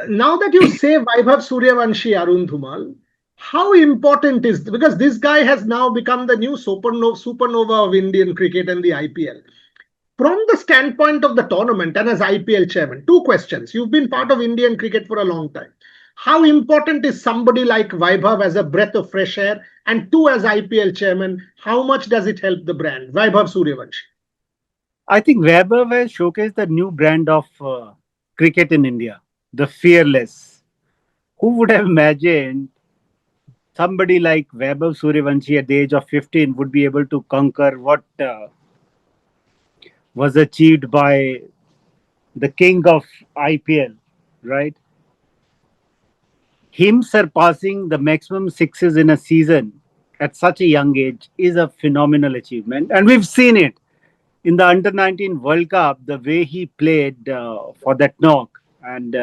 Now that you say Vaibhav Sooryavanshi, Arun Dhumal, how important is, because this guy has now become the new supernova of Indian cricket and the IPL. From the standpoint of the tournament and as IPL chairman, two questions. You've been part of Indian cricket for a long time. How important is somebody like Vaibhav as a breath of fresh air? And two, as IPL chairman, how much does it help the brand? Vaibhav Sooryavanshi. I think Vaibhav has showcased the new brand of cricket in India, the fearless. Who would have imagined somebody like Vaibhav Sooryavanshi at the age of 15 would be able to conquer what was achieved by the king of IPL, right? Him surpassing the maximum sixes in a season at such a young age is a phenomenal achievement. And we've seen it in the Under 19 World Cup, the way he played for that knock and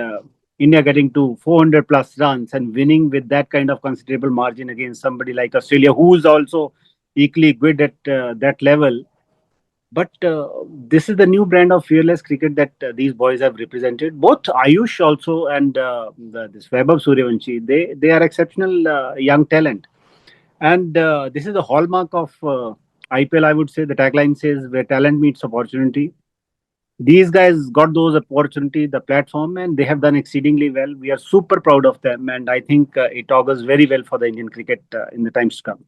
India getting to 400 plus runs and winning with that kind of considerable margin against somebody like Australia, who's also equally good at that level. But this is the new brand of fearless cricket that these boys have represented. Both Ayush also and this Vaibhav Sooryavanshi, they are exceptional young talent. And this is the hallmark of IPL, I would say. The tagline says where talent meets opportunity. These guys got those opportunity, the platform, and they have done exceedingly well. We are super proud of them, and I think it augurs very well for the Indian cricket in the times to come.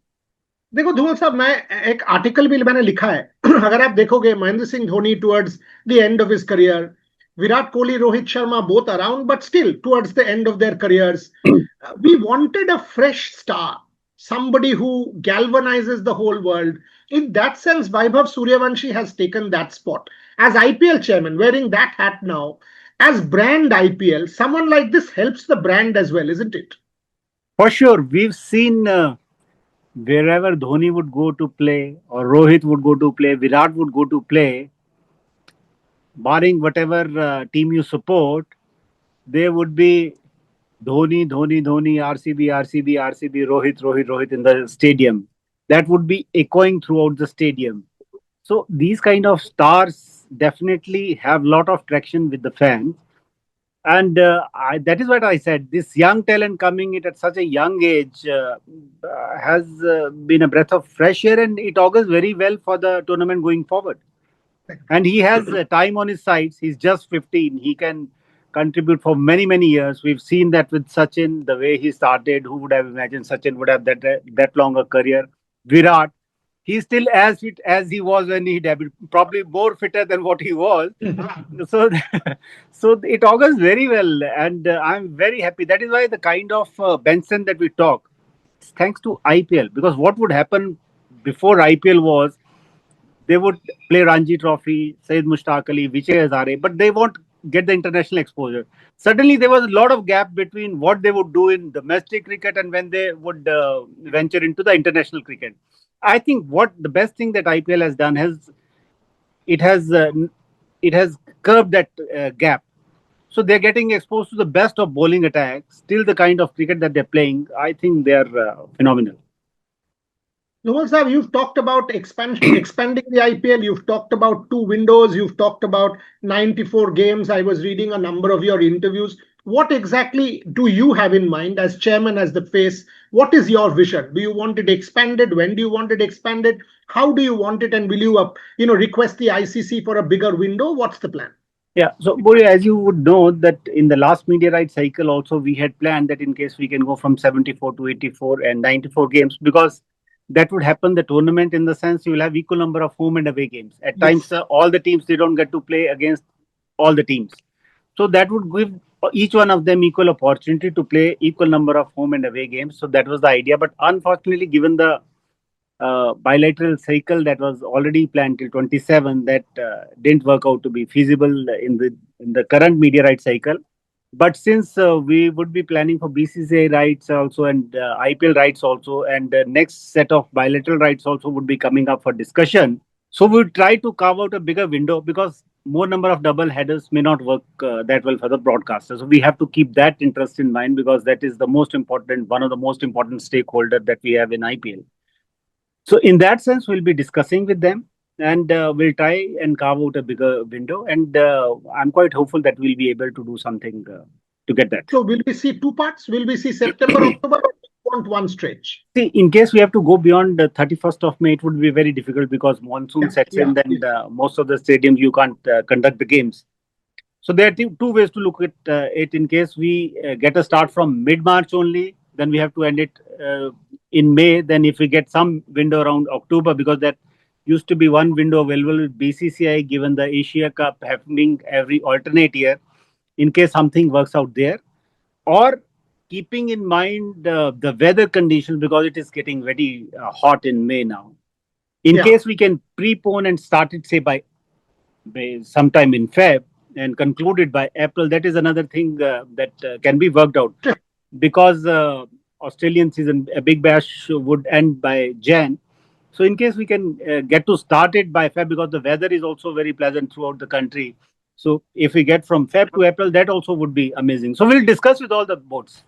देखो धूमल साहब, मैं एक article भी मैंने लिखा है. अगर आप देखोगे Mahendra Singh Dhoni towards the end of his career, Virat Kohli, Rohit Sharma, both around, but still towards the end of their careers, we wanted a fresh star, somebody who galvanizes the whole world. In that sense, Vaibhav Sooryavanshi has taken that spot. As IPL chairman, wearing that hat now, as brand IPL, someone like this helps the brand as well, isn't it? For sure, we've seen wherever Dhoni would go to play, or Rohit would go to play, Virat would go to play, barring whatever team you support, there would be Dhoni, Dhoni, Dhoni, RCB, RCB, RCB, Rohit, Rohit, Rohit in the stadium. That would be echoing throughout the stadium. So these kind of stars definitely have a lot of traction with the fans. And that is what I said. This young talent coming it at such a young age has been a breath of fresh air, and it augurs very well for the tournament going forward. And he has time on his sides. He's just 15. He can contribute for many, many years. We've seen that with Sachin, the way he started. Who would have imagined Sachin would have that long a career? Virat, he's still as fit as he was when he debuted, probably more fitter than what he was. So, so it augurs very well, and I'm very happy. That is why the kind of Benson that we talk, thanks to IPL, because what would happen before IPL was they would play Ranji Trophy, Syed Mushtaq Ali, Vijay Hazare, but they won't get the international exposure. Suddenly, there was a lot of gap between what they would do in domestic cricket and when they would venture into the international cricket. I think what the best thing that IPL has done has it has uh, it has curbed that gap. So they're getting exposed to the best of bowling attacks. Still, the kind of cricket that they're playing, I think they are phenomenal. Numal Saab, you've talked about expanding the IPL. You've talked about two windows. You've talked about 94 games. I was reading a number of your interviews. What exactly do you have in mind as chairman, as the face? What is your vision? Do you want it expanded? When do you want it expanded? How do you want it? And will you, request the ICC for a bigger window? What's the plan? Yeah, so Bori, as you would know, that in the last media rights cycle, also we had planned that in case we can go from 74 to 84 and 94 games, because that would happen the tournament in the sense you will have equal number of home and away games. At times, Yes. all the teams they don't get to play against all the teams, so that would give each one of them equal opportunity to play equal number of home and away games. So that was the idea, but unfortunately, given the bilateral cycle that was already planned till 27 that didn't work out to be feasible in the current media rights cycle. But since we would be planning for BCCI rights also and IPL rights also, and the next set of bilateral rights also would be coming up for discussion. So we'll try to carve out a bigger window, because more number of double headers may not work that well for the broadcaster. So we have to keep that interest in mind, because that is the most important, one of the most important stakeholder that we have in IPL. So in that sense, we'll be discussing with them, and we'll try and carve out a bigger window. And I'm quite hopeful that we'll be able to do something to get that. So will we see two parts? Will we see September, October, or do you want one stretch? See, in case we have to go beyond the 31st of May, it would be very difficult because monsoon sets in, then most of the stadiums you can't conduct the games. So there are two ways to look at it. In case we get a start from mid-March only, then we have to end it in May. Then if we get some window around October, because that used to be one window available with BCCI, given the Asia Cup happening every alternate year, in case something works out there, or keeping in mind the weather conditions, because it is getting very hot in May now. In case we can prepone and start it, say by sometime in Feb, and conclude it by April, that is another thing that can be worked out. Because Australian season, a Big Bash would end by Jan. So in case we can get to start it by Feb, because the weather is also very pleasant throughout the country. So if we get from Feb to April, that also would be amazing. So we'll discuss with all the boards.